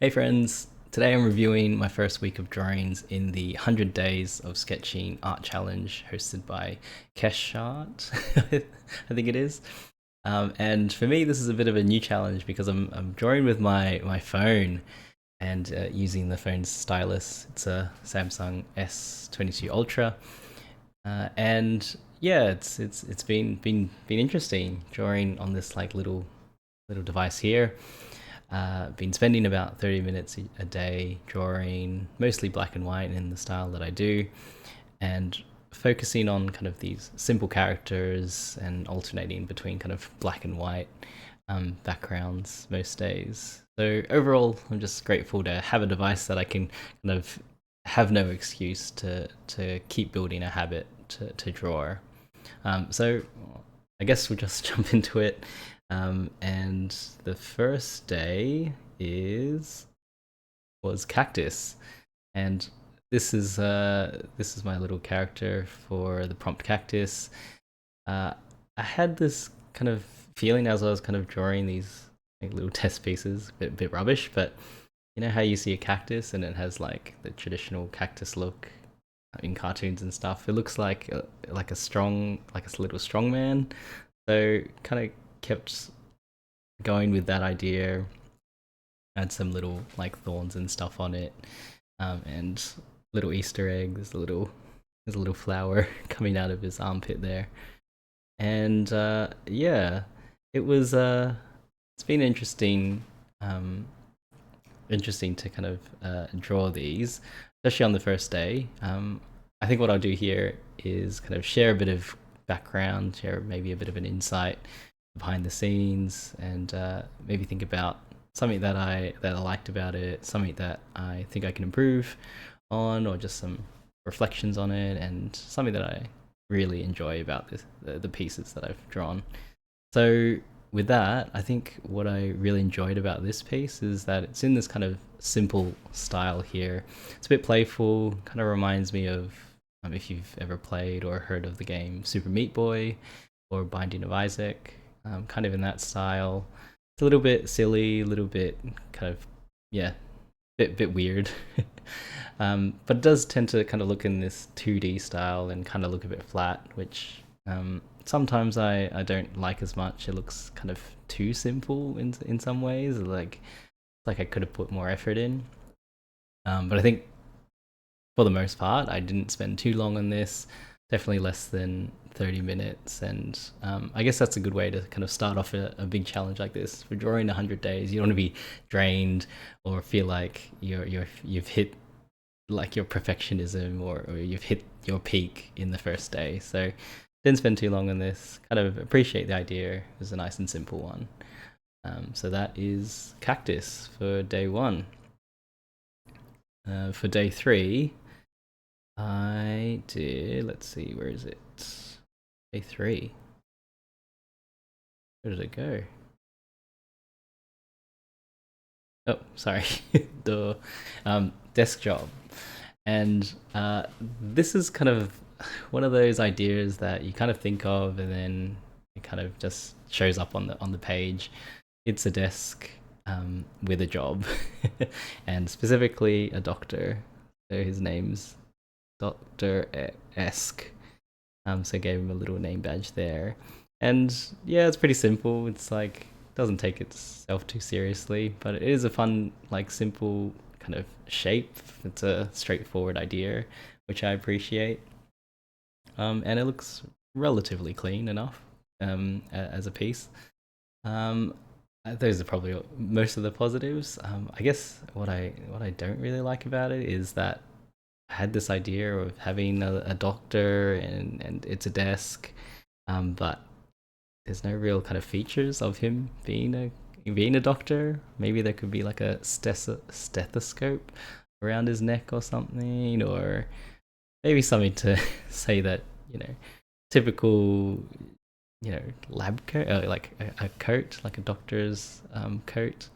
Hey friends, today I'm reviewing my first week of drawings in the 100 Days of Sketching Art Challenge hosted by Keshat, I think it is. And for me, this is a bit of a new challenge because I'm drawing with my phone and using the phone's stylus. It's a Samsung S22 Ultra, and yeah, it's been interesting drawing on this like little device here. Been spending about 30 minutes a day drawing, mostly black and white in the style that I do, and focusing on kind of these simple characters and alternating between kind of black and white backgrounds most days. So overall, I'm just grateful to have a device that I can kind of have no excuse to keep building a habit to draw. So I guess we'll just jump into it. And the first day was Cactus, and this is my little character for the prompt Cactus. I had this kind of feeling as I was kind of drawing these like, little test pieces, bit rubbish, but you know how you see a cactus and it has like the traditional cactus look in cartoons and stuff. It looks like a strong, like a little strong man. So kind of kept going with that idea. Add some little like thorns and stuff on it, and little Easter egg. There's a little flower coming out of his armpit there, and yeah, it was it's been interesting to kind of draw these, especially on the first day. I think what I'll do here is kind of share a bit of background, share maybe a bit of an insight behind the scenes, and maybe think about something that I liked about it, something that I think I can improve on, or just some reflections on it, and something that I really enjoy about the pieces that I've drawn. So with that, I think what I really enjoyed about this piece is that it's in this kind of simple style here. It's a bit playful, kind of reminds me of if you've ever played or heard of the game Super Meat Boy or Binding of Isaac, kind of in that style. It's a little bit silly, a little bit kind of, yeah, bit weird. But it does tend to kind of look in this 2D style and kind of look a bit flat, which sometimes I don't like as much. It looks kind of too simple in some ways, like I could have put more effort in. But I think for the most part, I didn't spend too long on this. Definitely less than 30 minutes, and I guess that's a good way to kind of start off a big challenge like this. For drawing 100 days, you don't want to be drained or feel like you've hit like your perfectionism, or you've hit your peak in the first day. So didn't spend too long on this. Kind of appreciate the idea. It was a nice and simple one. So that is Cactus for day one. For day three, I did, let's see, where is it? Day three. Where did it go? Oh, sorry. The desk job. And this is kind of one of those ideas that you kind of think of and then it kind of just shows up on the page. It's a desk with a job, and specifically a doctor. So his name's Doctor Esque. So I gave him a little name badge there. And yeah, it's pretty simple. It's like doesn't take itself too seriously, but it is a fun, like simple kind of shape. It's a straightforward idea, which I appreciate. And it looks relatively clean enough as a piece. Um, those are probably most of the positives. I guess what I don't really like about it is that I had this idea of having a doctor and it's a desk, but there's no real kind of features of him being a doctor. Maybe there could be like a stethoscope around his neck or something, or maybe something to say that you know typical lab coat, like a coat, like a doctor's coat.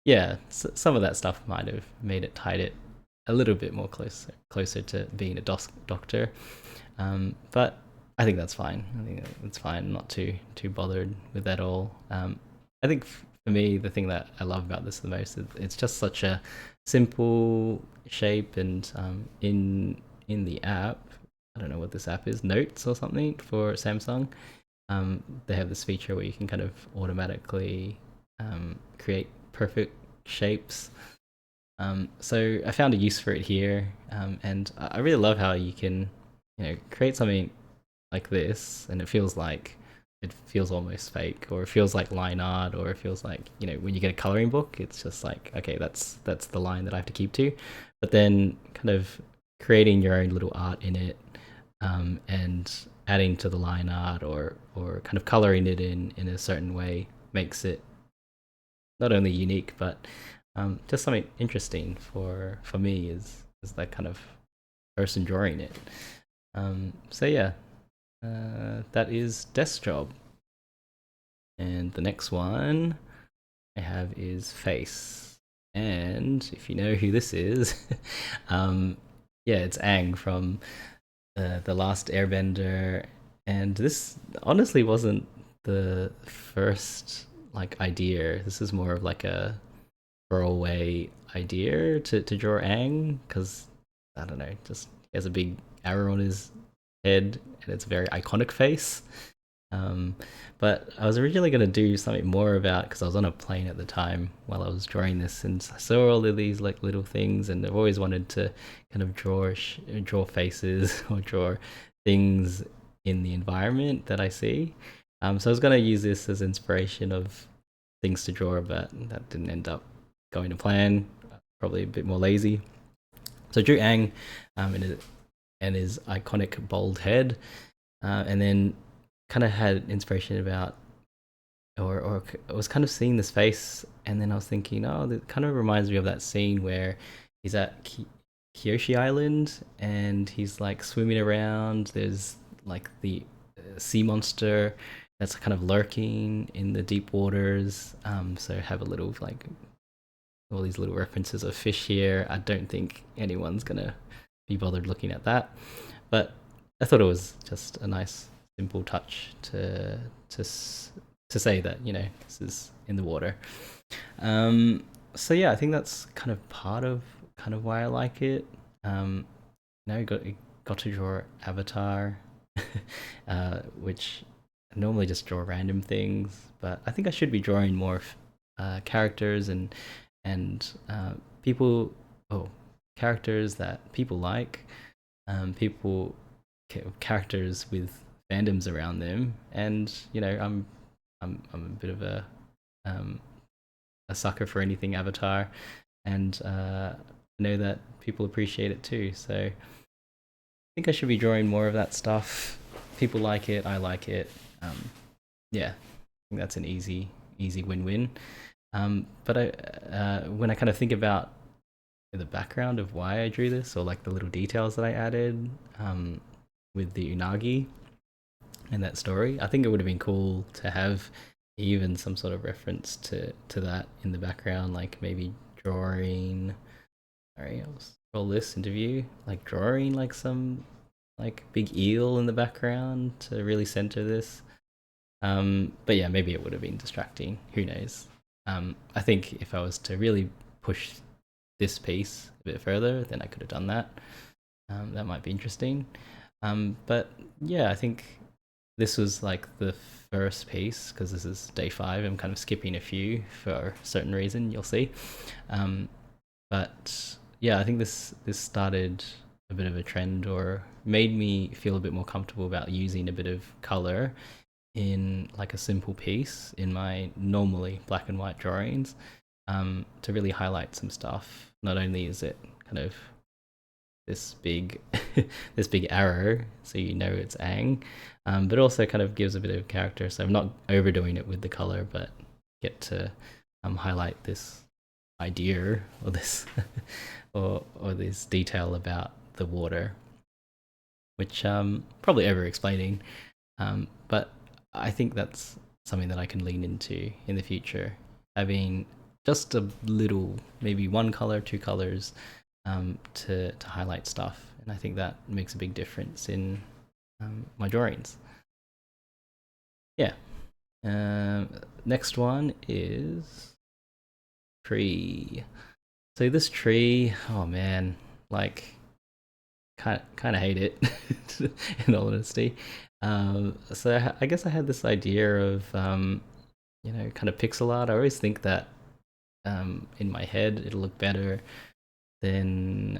Yeah, some of that stuff might have made it tied it a little bit more closer to being a doctor. But I think that's fine. I think that's fine. I'm not too bothered with that all. I think for me, the thing that I love about this the most is it's just such a simple shape, and in the app, I don't know what this app is, Notes or something for Samsung. They have this feature where you can kind of automatically create perfect shapes. So I found a use for it here, and I really love how you can, create something like this, and it feels almost fake, or it feels like line art, or it feels like when you get a coloring book, it's just like, okay, that's the line that I have to keep to. But then kind of creating your own little art in it, and adding to the line art, or kind of coloring it in a certain way makes it not only unique, but just something interesting for me is that kind of person drawing it. So yeah, that is desk job. And the next one I have is face. And if you know who this is, yeah, it's Aang from the Last Airbender. And this honestly wasn't the first like idea. This is more of like a throwaway idea to draw Aang, because I don't know, just he has a big arrow on his head and it's a very iconic face. Um, but I was originally going to do something more about, because I was on a plane at the time while I was drawing this, and I saw all of these like little things, and I've always wanted to kind of draw faces or draw things in the environment that I see. So I was going to use this as inspiration of things to draw, but that didn't end up going to plan. Probably a bit more lazy. So I drew Aang, and his iconic bald head, and then kind of had inspiration about, or I was kind of seeing this face, and then I was thinking, oh, it kind of reminds me of that scene where he's at Kyoshi Island and he's like swimming around. There's like the sea monster that's kind of lurking in the deep waters. So have a little like all these little references of fish here. I don't think anyone's gonna be bothered looking at that, but I thought it was just a nice simple touch to say that this is in the water. So yeah, I think that's kind of part of why I like it. Now got to draw Avatar, which I normally just draw random things, but I think I should be drawing more characters and people, oh, characters that people like, people characters with fandoms around them, and I'm a bit of um, a sucker for anything Avatar, and I know that people appreciate it too. So I think I should be drawing more of that stuff. People like it, I like it. Yeah, I think that's an easy win-win. But when I kind of think about the background of why I drew this, or like the little details that I added with the unagi and that story, I think it would have been cool to have even some sort of reference to that in the background, like maybe drawing. Sorry, I'll scroll this interview, like drawing like some like big eel in the background to really center this. But yeah, maybe it would have been distracting. Who knows? I think if I was to really push this piece a bit further, then I could have done that. That might be interesting. But yeah, I think this was like the first piece, because this is day 5. I'm kind of skipping a few for a certain reason, you'll see. But yeah, I think this started a bit of a trend, or made me feel a bit more comfortable about using a bit of color in like a simple piece in my normally black and white drawings, to really highlight some stuff. Not only is it kind of this big this big arrow, so it's Aang, but also kind of gives a bit of character. So I'm not overdoing it with the color, but get to highlight this idea, or this or this detail about the water, which probably over explaining, but I think that's something that I can lean into in the future, having just a little, maybe one color, two colors, to highlight stuff, and I think that makes a big difference in my drawings. Yeah, Um, Next one is tree. So this tree, oh man, like kind of hate it in all honesty. So I guess I had this idea of kind of pixel art. I always think that in my head it'll look better than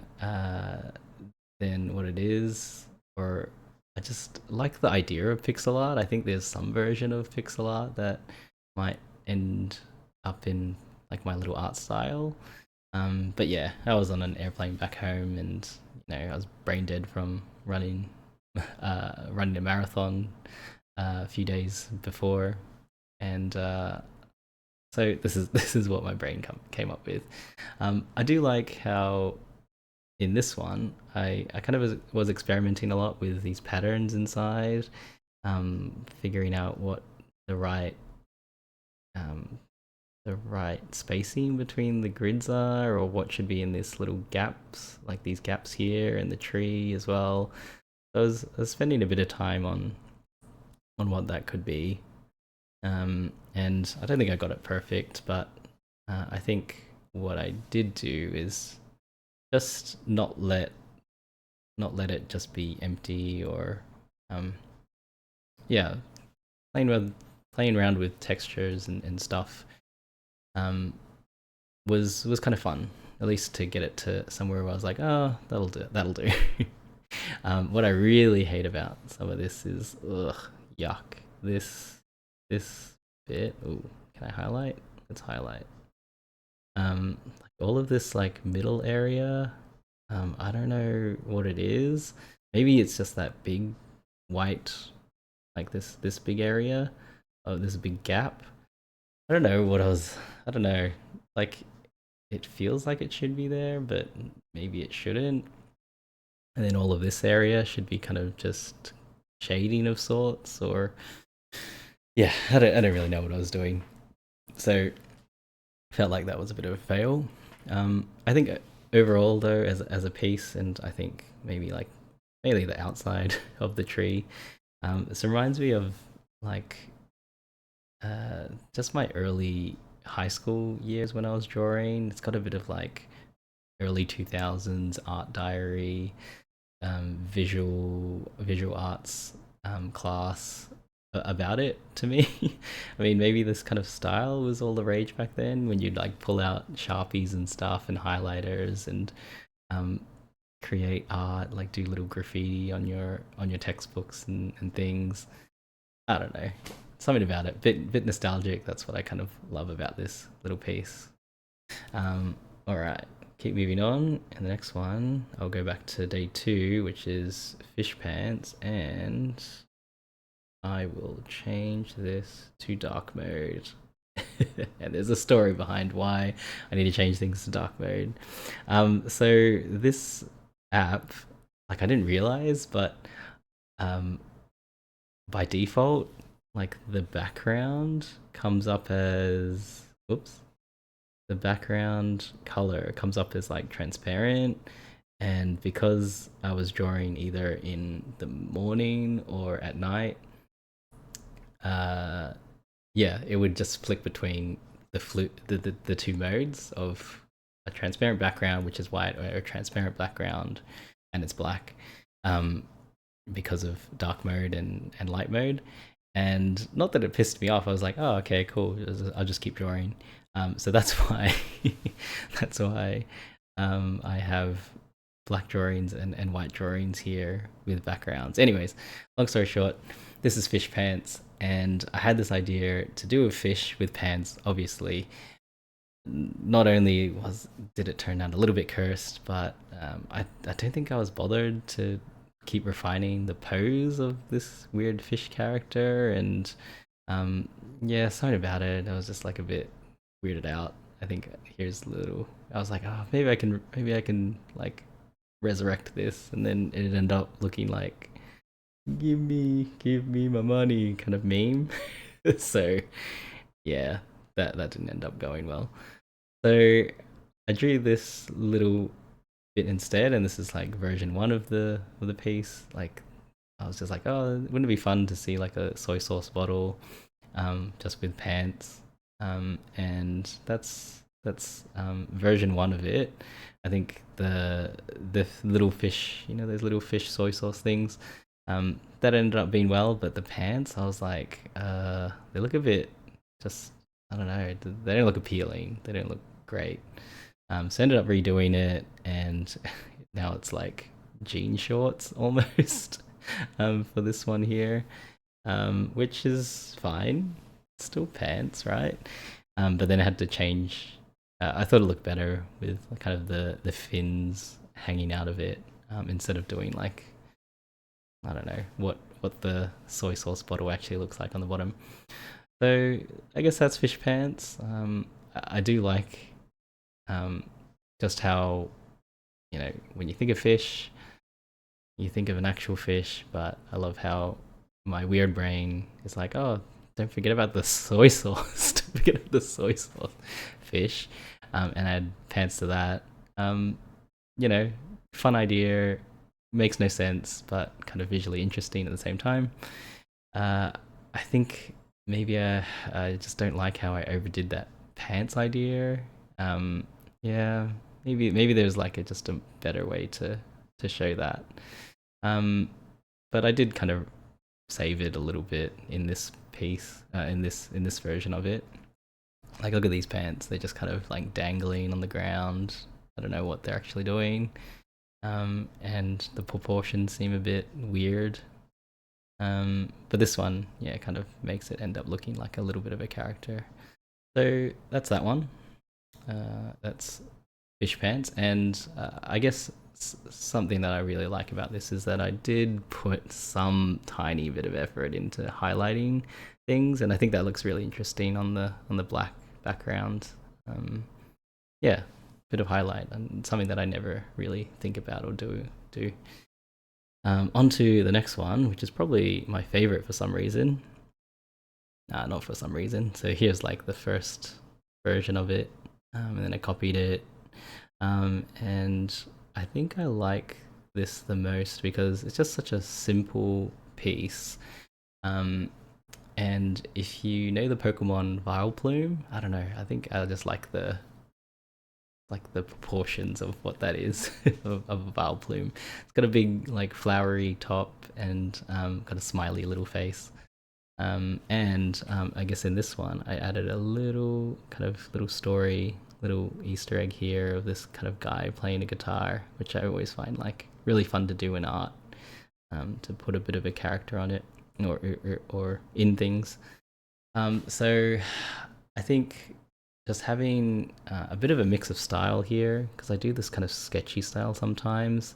what it is, or I just like the idea of pixel art. I think there's some version of pixel art that might end up in like my little art style. But yeah, I was on an airplane back home, and I was brain dead from running a marathon a few days before, and so this is what my brain came up with. I do like how in this one I kind of was experimenting a lot with these patterns inside, figuring out what the right um, the right spacing between the grids are, or what should be in this little gaps, like these gaps here, and the tree as well. I was spending a bit of time on what that could be, and I don't think I got it perfect, but I think what I did do is just not let it just be empty, or um, yeah, playing with playing around with textures and stuff um, was kind of fun. At least to get it to somewhere where I was like, oh, that'll do. What I really hate about some of this is, ugh, yuck. This bit. Oh, can I highlight? Let's highlight. Like all of this like middle area. I don't know what it is. Maybe it's just that big white, like this big area. Oh, this big gap. I don't know what I was. I don't know. Like it feels like it should be there, but maybe it shouldn't. And then all of this area should be kind of just shading of sorts, or yeah, I don't really know what I was doing. So felt like that was a bit of a fail. I think overall though, as a piece, and I think maybe like mainly the outside of the tree, this reminds me of like just my early high school years when I was drawing. It's got a bit of like early 2000s art diary, visual arts class about it to me. I mean, maybe this kind of style was all the rage back then, when you'd like pull out sharpies and stuff and highlighters and um, create art, like do little graffiti on your textbooks and things. I don't know, something about it, bit nostalgic. That's what I kind of love about this little piece. All right, keep moving on. And the next one, I'll go back to day 2, which is fish pants, and I will change this to dark mode. And there's a story behind why I need to change things to dark mode. So this app, like I didn't realize, but um, by default, like the background comes up as, oops, the background color comes up as like transparent. And because I was drawing either in the morning or at night, uh, yeah, it would just flick between the two modes of a transparent background, which is white, or a transparent background, and it's black, um, because of dark mode and light mode. And not that it pissed me off. I was like, oh, okay, cool. I'll just keep drawing. So that's why that's why I have black drawings and white drawings here with backgrounds. Anyways, long story short, this is fish pants, and I had this idea to do a fish with pants. Obviously, not only did it turn out a little bit cursed, but I don't think I was bothered to keep refining the pose of this weird fish character, and yeah, something about it. I was just like a bit weirded out. I think here's a little. I was like, oh, maybe I can like resurrect this, and then it ended up looking like give me my money kind of meme. So yeah, that didn't end up going well. So I drew this little bit instead, and this is like version 1 of the piece. Like I was just like, oh, wouldn't it be fun to see like a soy sauce bottle just with pants. And that's version one of it. I think the little fish, you know, those little fish soy sauce things, that ended up being well, but the pants, I was like, they look a bit just, I don't know, they don't look appealing. They don't look great. So I ended up redoing it, and now it's like jean shorts almost, for this one here, which is fine. Still pants, right? But then I had to change. I thought it looked better with kind of the fins hanging out of it, instead of doing like, I don't know what the soy sauce bottle actually looks like on the bottom. So I guess that's fish pants. I do like, um, just how, you know, when you think of fish, you think of an actual fish, but I love how my weird brain is like, oh, don't forget about the soy sauce. Don't forget about the soy sauce fish, and add pants to that. Um, you know, fun idea, makes no sense, but kind of visually interesting at the same time. Uh, I think maybe I just don't like how I overdid that pants idea. Um, yeah, maybe there's like just a better way to show that. Um, but I did kind of save it a little bit in this piece, in this version of it. Like, look at these pants; they're just kind of like dangling on the ground. I don't know what they're actually doing. And the proportions seem a bit weird. But this one, yeah, kind of makes it end up looking like a little bit of a character. So that's that one. That's fish pants, and I guess something that I really like about this is that I did put some tiny bit of effort into highlighting things, and I think that looks really interesting on the black background. Yeah, bit of highlight and something that I never really think about or do. On to the next one, which is probably my favorite for some reason. Not for some reason. So here's like the first version of it, and then I copied it, and I think I like this the most because it's just such a simple piece. Um, and if you know the Pokemon Vileplume, I don't know. I think I just like the proportions of what that is of a Vileplume. It's got a big like flowery top and, got a smiley little face. And I guess in this one, I added a little kind of little story, little Easter egg here of this kind of guy playing a guitar, which I always find like really fun to do in art, to put a bit of a character on it, or in things. So I think just having, a bit of a mix of style here, because I do this kind of sketchy style sometimes,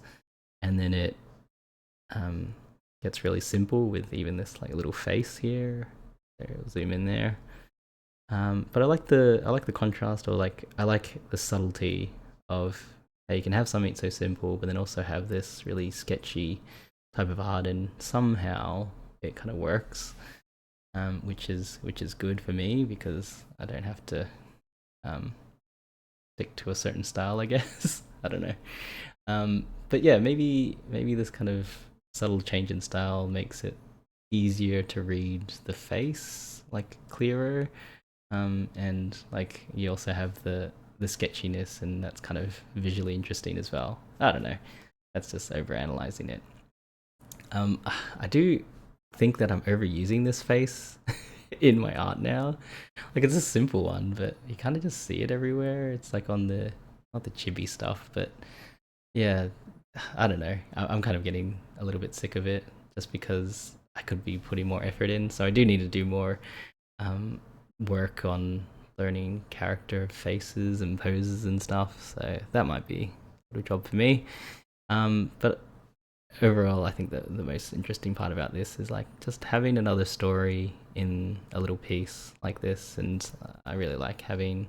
and then it, um, gets really simple with even this like little face here. There, I'll zoom in there. But I like the contrast, or like I like the subtlety of how you can have something so simple, but then also have this really sketchy type of art, and somehow it kind of works, which is good for me because I don't have to, um, stick to a certain style, I guess. I don't know. But yeah, maybe this kind of subtle change in style makes it easier to read the face, like clearer. And like you also have the sketchiness, and that's kind of visually interesting as well. I don't know. That's just over analyzing it. Um, I do think that I'm overusing this face in my art now. Like, it's a simple one, but you kind of just see it everywhere. It's like on the, not the chibi stuff, but yeah, I don't know. I'm kind of getting a little bit sick of it just because I could be putting more effort in. So I do need to do more, um, work on learning character faces and poses and stuff. So that might be a little job for me. But overall, I think that the most interesting part about this is like just having another story in a little piece like this, and I really like having.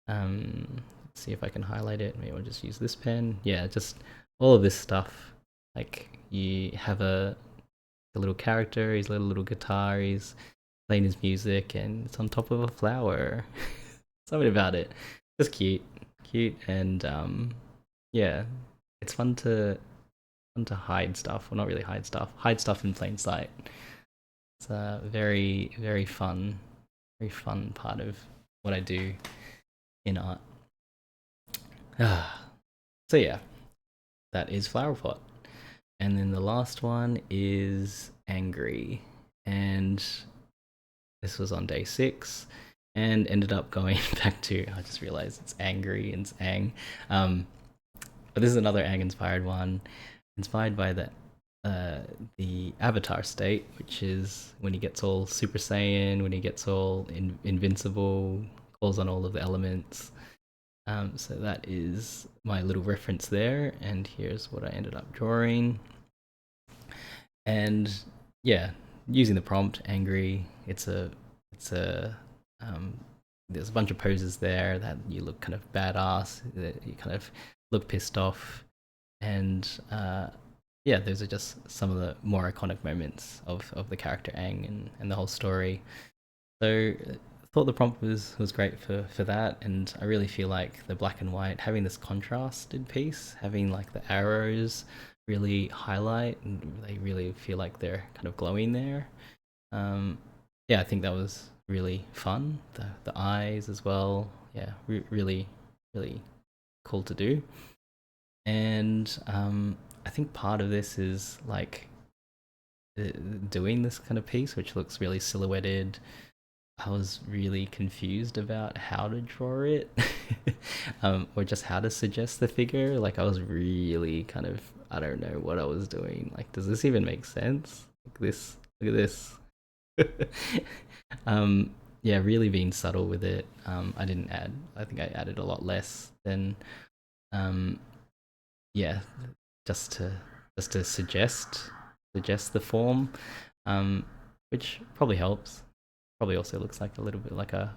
Let's see if I can highlight it. Maybe I'll just use this pen. Yeah, just all of this stuff. Like you have a little character, his little guitar, he's playing his music, and it's on top of a flower. Something about it, just cute, and yeah, it's fun to hide stuff. Well, not really hide stuff. Hide stuff in plain sight. It's a very fun part of what I do in art. So yeah, that is Flower Pot. And then the last one is Angry. And this was on day 6 and ended up going back to, I just realized it's Angry and it's Ang. Um, but this is another Ang inspired one, inspired by the Avatar state, which is when he gets all Super Saiyan, when he gets all invincible, calls on all of the elements. So that is my little reference there, and here's what I ended up drawing. And yeah, using the prompt angry, it's a there's a bunch of poses there that you look kind of badass, that you kind of look pissed off, and yeah, those are just some of the more iconic moments of the character Aang and the whole story. So I thought the prompt was great for that, and I really feel like the black and white having this contrasted piece, having like the arrows really highlight, and they really feel like they're kind of glowing there. Um, yeah, I think that was really fun. The eyes as well. Yeah, really cool to do. And I think part of this is like doing this kind of piece, which looks really silhouetted. I was really confused about how to draw it, or just how to suggest the figure. Like I was really kind of, I don't know what I was doing. Like, does this even make sense? Like this, look at this. um, yeah, really being subtle with it. I didn't add. I think I added a lot less than, um, yeah, just to suggest the form, um, which probably helps. Probably also looks like a little bit like a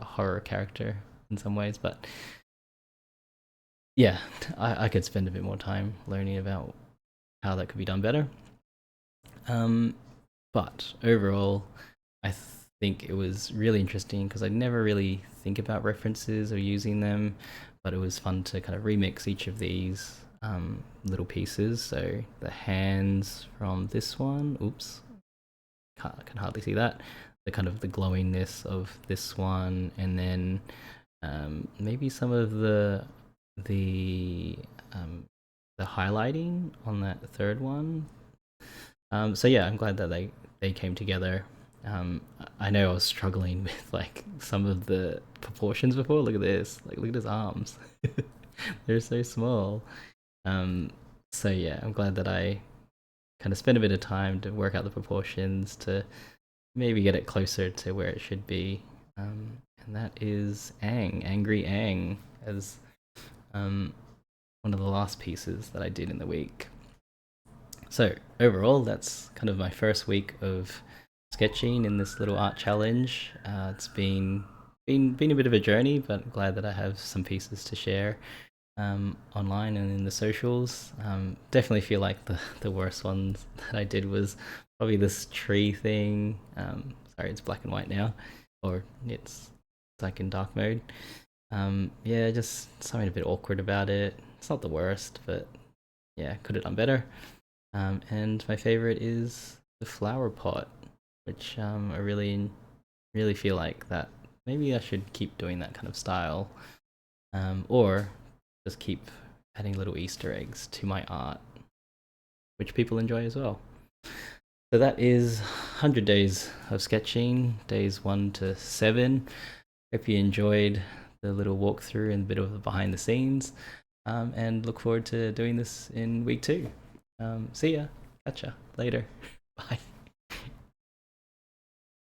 horror character in some ways, but yeah, I could spend a bit more time learning about how that could be done better. Um, but overall, I think it was really interesting because I never really think about references or using them, but it was fun to kind of remix each of these little pieces. So the hands from this one, oops, can hardly see that. The kind of the glowingness of this one, and then maybe some of the um, the highlighting on that third one. So yeah, I'm glad that they came together. I know I was struggling with like some of the proportions before. Look at this. Like look at his arms. They're so small. Um, so yeah, I'm glad that I kind of spent a bit of time to work out the proportions to maybe get it closer to where it should be. And that is Angry Ang, as um, one of the last pieces that I did in the week. So overall, that's kind of my first week of sketching in this little art challenge. It's been a bit of a journey, but I'm glad that I have some pieces to share online and in the socials. Definitely feel like the worst ones that I did was probably this tree thing. Sorry, it's black and white now, or it's like in dark mode. Yeah, just something a bit awkward about it. It's not the worst, but yeah, could have done better. And my favorite is the flower pot, which I really feel like that maybe I should keep doing that kind of style, or just keep adding little Easter eggs to my art, which people enjoy as well. So that is 100 days of sketching, days 1 to 7. Hope you enjoyed the little walkthrough and a bit of the behind the scenes, and look forward to doing this in week 2. See ya. Catch ya later.